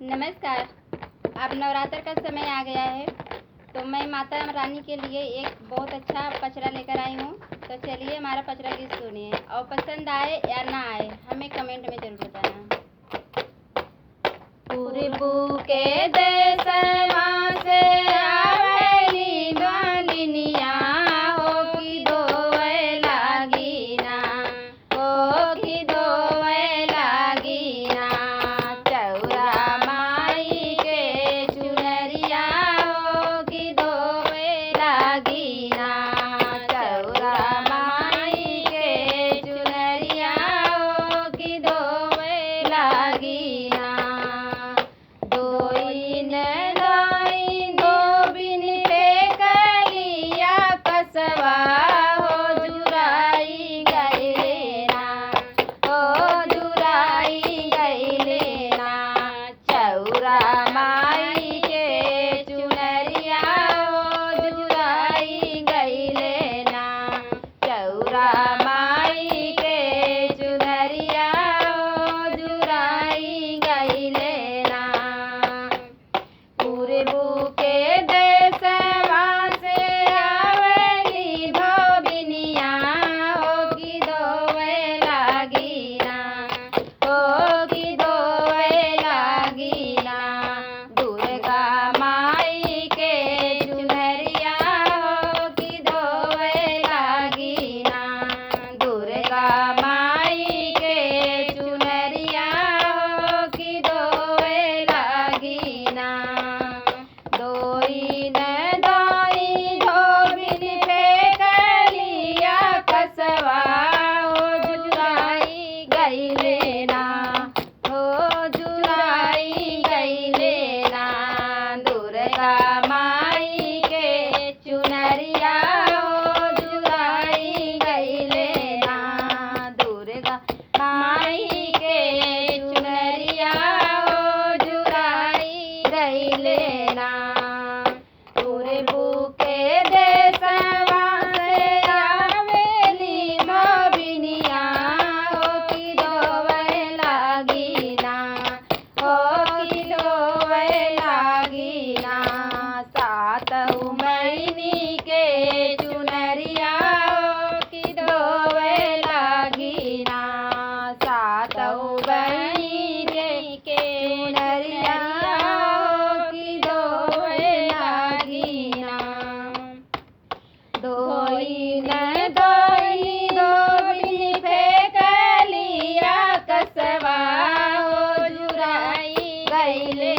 नमस्कार। अब नवरात्र का समय आ गया है तो मैं माता रानी के लिए एक बहुत अच्छा पचरा लेकर आई हूँ। तो चलिए हमारा पचरा गीत सुनिए और पसंद आए या ना आए हमें कमेंट में ज़रूर बताना। पूर्व के देशवा से आवेली मालिनिया हो कि धोवे लागिना, हो कि धोवे लागिना। चौरा माई के चुनरिया हो कि धोवे लागिना। चौरा माई के चुनरिया हो कि धोवे लागिना। दोइन दाई धोबिन पे कलिया कसवा हो जुराई गइले ना, हो जुराई गइले ना। चौरा माई के चुनरिया हो जुराई गइले ना। चौरा माई के चुनरिया हो जुराई गइले ना। पूर्व के देशवा से आवेली धोबिनिया हो कि धोवे लागिना, हो कि धोवे लागिना। दुर्गा माई के चुनरिया हो कि धोवे लागिना। दुर्गा माई के चुनरिया हो कि धोवे लागिना। दोइन दाई धोबिन पे कलिया कसवा हो जुराई गइले ना, हो जुराई गइले ना। दुर्गा माई के चुनरिया हो जुराई गइले ना। दुर्गा माई के चुनरिया हो जुराई गइले ना। पूर्व के देशवा से आवेली धोबिनिया हो कि धोवे लागिना, हो कि धोवे लागिना। सातऊ महीनी के चुनरिया हो कि धोवे लागिना। सातऊ महीनी के चुनरिया हो कि धोवे लागिना। दोइन दाई धोबिन पे कलिया कसवा हो जुराई गइले